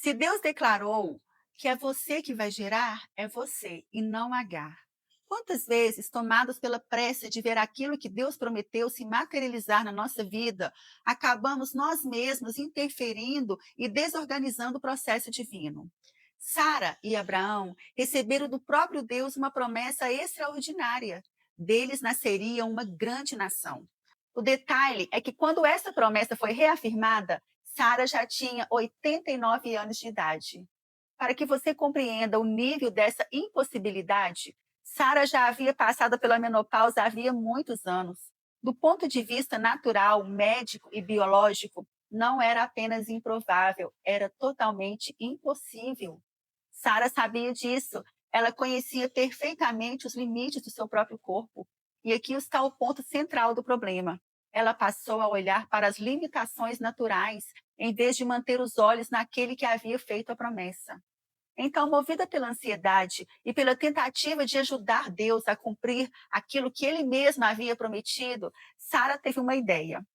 Se Deus declarou que é você que vai gerar, é você e não Agar. Quantas vezes, tomados pela pressa de ver aquilo que Deus prometeu se materializar na nossa vida, acabamos nós mesmos interferindo e desorganizando o processo divino? Sara e Abraão receberam do próprio Deus uma promessa extraordinária. Deles nasceria uma grande nação. O detalhe é que quando essa promessa foi reafirmada, Sara já tinha 89 anos de idade. Para que você compreenda o nível dessa impossibilidade, Sara já havia passado pela menopausa havia muitos anos. Do ponto de vista natural, médico e biológico, não era apenas improvável, era totalmente impossível. Sara sabia disso. Ela conhecia perfeitamente os limites do seu próprio corpo. E aqui está o ponto central do problema. Ela passou a olhar para as limitações naturais, em vez de manter os olhos naquele que havia feito a promessa. Então, movida pela ansiedade e pela tentativa de ajudar Deus a cumprir aquilo que ele mesmo havia prometido, Sara teve uma ideia: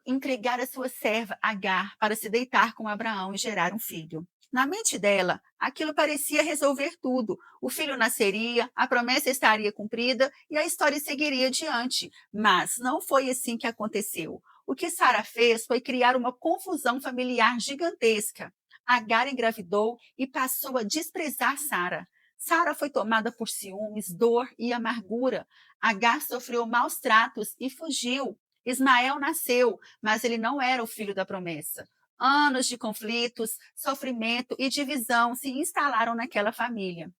entregar a sua serva Agar para se deitar com Abraão e gerar um filho. Na mente dela, aquilo parecia resolver tudo. O filho nasceria, a promessa estaria cumprida e a história seguiria adiante. Mas não foi assim que aconteceu. O que Sara fez foi criar uma confusão familiar gigantesca. Agar engravidou e passou a desprezar Sara. Sara foi tomada por ciúmes, dor e amargura. Agar sofreu maus tratos e fugiu. Ismael nasceu, mas ele não era o filho da promessa. Anos de conflitos, sofrimento e divisão se instalaram naquela família.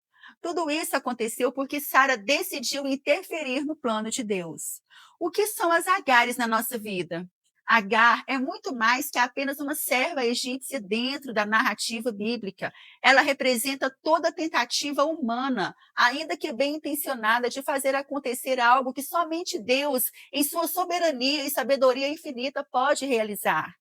Tudo isso aconteceu porque Sara decidiu interferir no plano de Deus. O que são as Agares na nossa vida? Agar é muito mais que apenas uma serva egípcia dentro da narrativa bíblica. Ela representa toda a tentativa humana, ainda que bem intencionada, de fazer acontecer algo que somente Deus, em sua soberania e sabedoria infinita, pode realizar.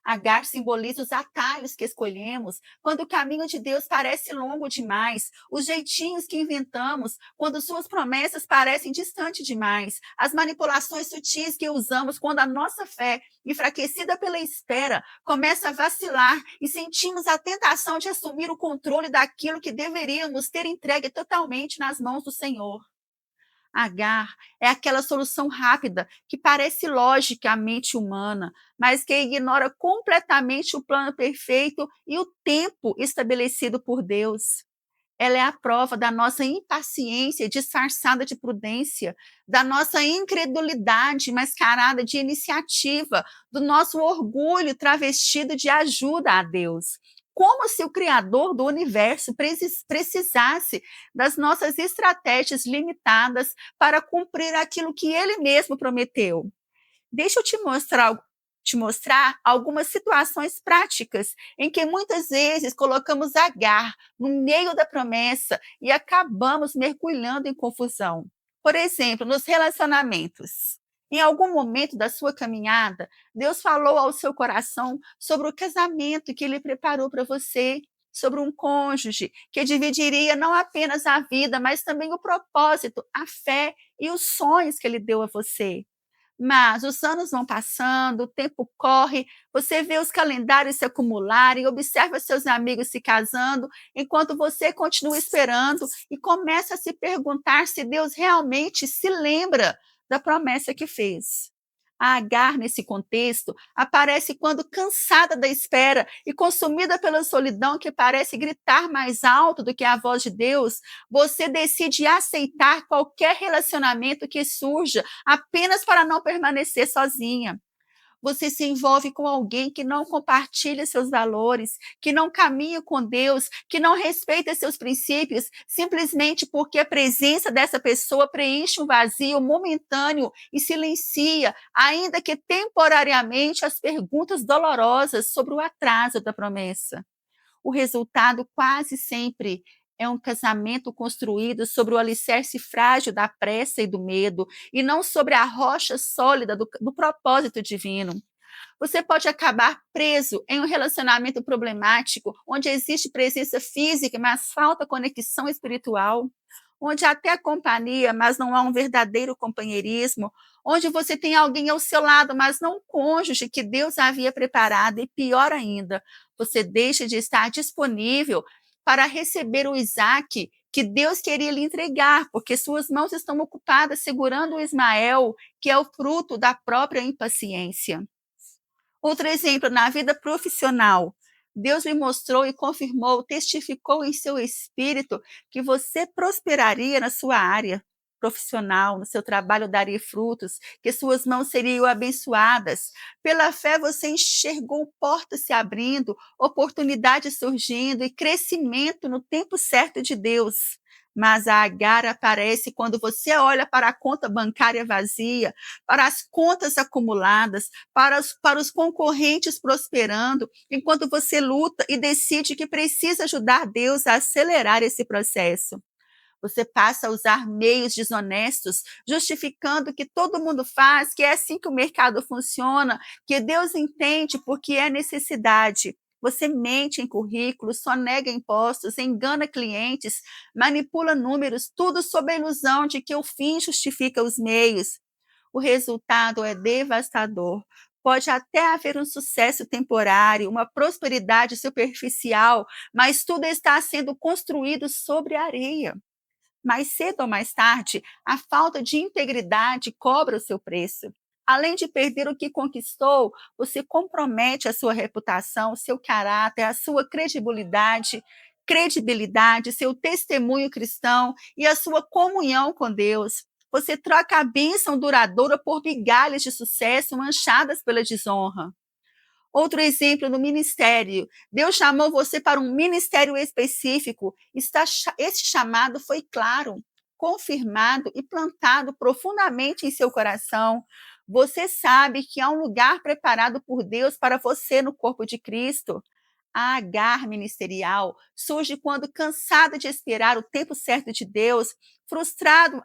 Agar simboliza os atalhos que escolhemos quando o caminho de Deus parece longo demais, os jeitinhos que inventamos quando suas promessas parecem distantes demais, as manipulações sutis que usamos quando a nossa fé, enfraquecida pela espera, começa a vacilar e sentimos a tentação de assumir o controle daquilo que deveríamos ter entregue totalmente nas mãos do Senhor. Agar é aquela solução rápida que parece lógica à mente humana, mas que ignora completamente o plano perfeito e o tempo estabelecido por Deus. Ela é a prova da nossa impaciência disfarçada de prudência, da nossa incredulidade mascarada de iniciativa, do nosso orgulho travestido de ajuda a Deus. Como se o Criador do universo precisasse das nossas estratégias limitadas para cumprir aquilo que ele mesmo prometeu. Deixa eu te mostrar algumas situações práticas em que muitas vezes colocamos Agar no meio da promessa e acabamos mergulhando em confusão. Por exemplo, nos relacionamentos. Em algum momento da sua caminhada, Deus falou ao seu coração sobre o casamento que ele preparou para você, sobre um cônjuge que dividiria não apenas a vida, mas também o propósito, a fé e os sonhos que ele deu a você. Mas os anos vão passando, o tempo corre, você vê os calendários se acumularem, observa seus amigos se casando, enquanto você continua esperando e começa a se perguntar se Deus realmente se lembra da promessa que fez. A Agar, nesse contexto, aparece quando cansada da espera e consumida pela solidão que parece gritar mais alto do que a voz de Deus, você decide aceitar qualquer relacionamento que surja apenas para não permanecer sozinha. Você se envolve com alguém que não compartilha seus valores, que não caminha com Deus, que não respeita seus princípios, simplesmente porque a presença dessa pessoa preenche um vazio momentâneo e silencia, ainda que temporariamente, as perguntas dolorosas sobre o atraso da promessa. O resultado quase sempre é um casamento construído sobre o alicerce frágil da pressa e do medo, e não sobre a rocha sólida do propósito divino. Você pode acabar preso em um relacionamento problemático, onde existe presença física, mas falta conexão espiritual, onde há até companhia, mas não há um verdadeiro companheirismo, onde você tem alguém ao seu lado, mas não um cônjuge que Deus havia preparado, e pior ainda, Você deixa de estar disponível para receber o Isaque que Deus queria lhe entregar, porque suas mãos estão ocupadas segurando o Ismael, que é o fruto da própria impaciência. Outro exemplo, na vida profissional, Deus lhe mostrou e confirmou, testificou em seu espírito que você prosperaria na sua área profissional, no seu trabalho daria frutos, que suas mãos seriam abençoadas. Pela fé você enxergou portas se abrindo, oportunidades surgindo e crescimento no tempo certo de Deus. Mas a Agar aparece quando você olha para a conta bancária vazia, para as contas acumuladas, para os concorrentes prosperando, enquanto você luta e decide que precisa ajudar Deus a acelerar esse processo. Você passa a usar meios desonestos, justificando que todo mundo faz, que é assim que o mercado funciona, que Deus entende porque é necessidade. Você mente em currículos, sonega impostos, engana clientes, manipula números, tudo sob a ilusão de que o fim justifica os meios. O resultado é devastador. Pode até haver um sucesso temporário, uma prosperidade superficial, mas tudo está sendo construído sobre areia. Mais cedo ou mais tarde, a falta de integridade cobra o seu preço. Além de perder o que conquistou, você compromete a sua reputação, o seu caráter, a sua credibilidade, seu testemunho cristão e a sua comunhão com Deus. Você troca a bênção duradoura por migalhas de sucesso manchadas pela desonra. Outro exemplo no ministério. Deus chamou você para um ministério específico. Esse chamado foi claro, confirmado e plantado profundamente em seu coração. Você sabe que há um lugar preparado por Deus para você no corpo de Cristo. A Agar ministerial surge quando, cansada de esperar o tempo certo de Deus, frustrado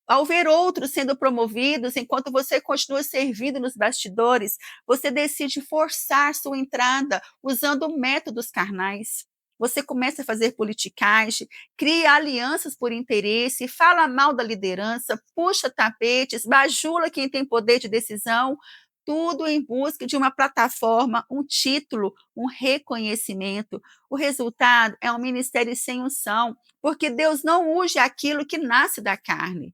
ao ver outros sendo promovidos, enquanto você continua servindo nos bastidores, você decide forçar sua entrada usando métodos carnais. Você começa a fazer politicagem, cria alianças por interesse, fala mal da liderança, puxa tapetes, bajula quem tem poder de decisão, tudo em busca de uma plataforma, um título, um reconhecimento. O resultado é um ministério sem unção, porque Deus não unge aquilo que nasce da carne.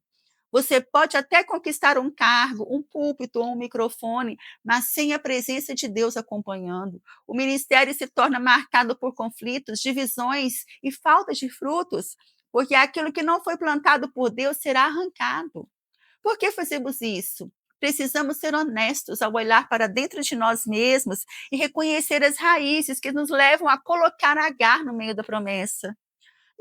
Você pode até conquistar um cargo, um púlpito ou um microfone, mas sem a presença de Deus acompanhando. O ministério se torna marcado por conflitos, divisões e falta de frutos, porque aquilo que não foi plantado por Deus será arrancado. Por que fazemos isso? Precisamos ser honestos ao olhar para dentro de nós mesmos e reconhecer as raízes que nos levam a colocar Agar no meio da promessa.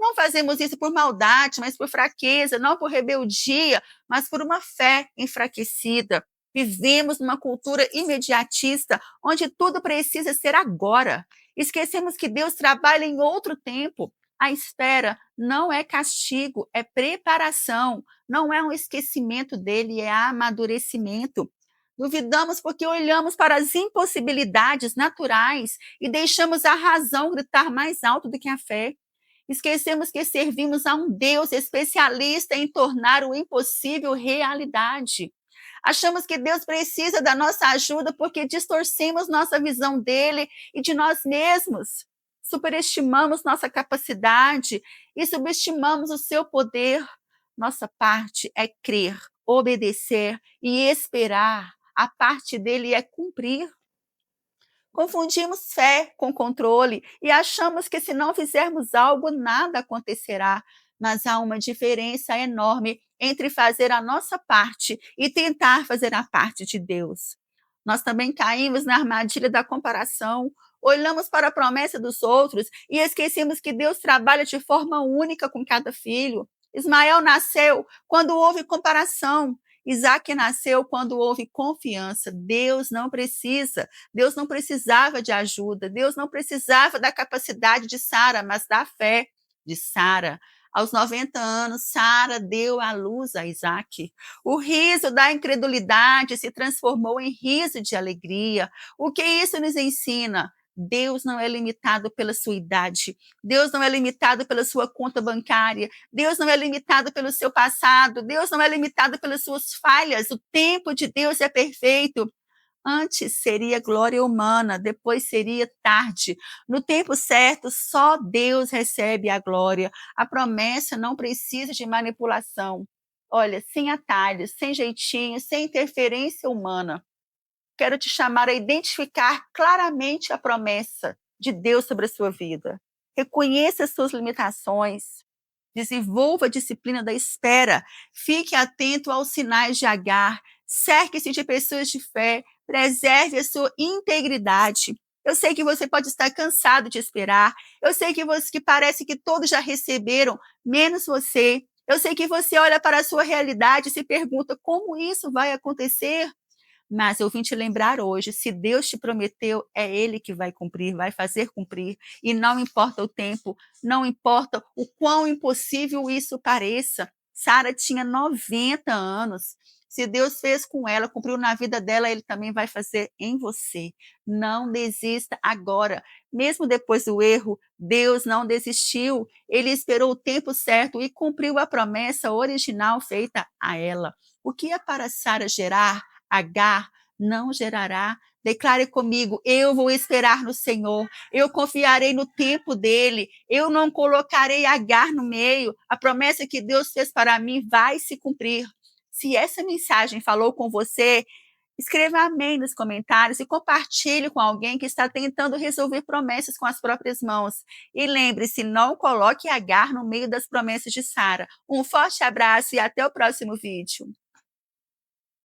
Não fazemos isso por maldade, mas por fraqueza, não por rebeldia, mas por uma fé enfraquecida. Vivemos numa cultura imediatista, onde tudo precisa ser agora. Esquecemos que Deus trabalha em outro tempo. A espera não é castigo, é preparação. Não é um esquecimento dele, é amadurecimento. Duvidamos porque olhamos para as impossibilidades naturais e deixamos a razão gritar mais alto do que a fé. Esquecemos que servimos a um Deus especialista em tornar o impossível realidade. Achamos que Deus precisa da nossa ajuda porque distorcemos nossa visão dele e de nós mesmos. Superestimamos nossa capacidade e subestimamos o seu poder. Nossa parte é crer, obedecer e esperar. A parte dele é cumprir. Confundimos fé com controle e achamos que, se não fizermos algo, nada acontecerá. Mas há uma diferença enorme entre fazer a nossa parte e tentar fazer a parte de Deus. Nós também caímos na armadilha da comparação, olhamos para a promessa dos outros e esquecemos que Deus trabalha de forma única com cada filho. Ismael nasceu quando houve comparação. Isaac nasceu quando houve confiança. Deus não precisava de ajuda, Deus não precisava da capacidade de Sara, mas da fé de Sara. Aos 90 anos, Sara deu à luz a Isaac. O riso da incredulidade se transformou em riso de alegria. O que isso nos ensina? Deus não é limitado pela sua idade, Deus não é limitado pela sua conta bancária, Deus não é limitado pelo seu passado, Deus não é limitado pelas suas falhas. O tempo de Deus é perfeito. Antes seria glória humana, depois seria tarde. No tempo certo, só Deus recebe a glória. A promessa não precisa de manipulação. Olha, sem atalhos, sem jeitinho, sem interferência humana. Quero te chamar a identificar claramente a promessa de Deus sobre a sua vida. Reconheça as suas limitações, desenvolva a disciplina da espera, fique atento aos sinais de Agar, cerque-se de pessoas de fé, preserve a sua integridade. Eu sei que você pode estar cansado de esperar, eu sei que parece que todos já receberam, menos você. Eu sei que você olha para a sua realidade e se pergunta como isso vai acontecer. Mas eu vim te lembrar hoje, se Deus te prometeu, é Ele que vai cumprir, vai fazer cumprir, e não importa o tempo, não importa o quão impossível isso pareça. Sara tinha 90 anos. Se Deus fez com ela, cumpriu na vida dela, Ele também vai fazer em você. Não desista agora. Mesmo depois do erro, Deus não desistiu. Ele esperou o tempo certo e cumpriu a promessa original feita a ela. O que é para Sara gerar? Agar não gerará. Declare comigo: eu vou esperar no Senhor, eu confiarei no tempo dele, eu não colocarei Agar no meio. A promessa que Deus fez para mim vai se cumprir. Se essa mensagem falou com você, escreva amém nos comentários e compartilhe com alguém que está tentando resolver promessas com as próprias mãos. E lembre-se, não coloque Agar no meio das promessas de Sara. Um forte abraço e até o próximo vídeo.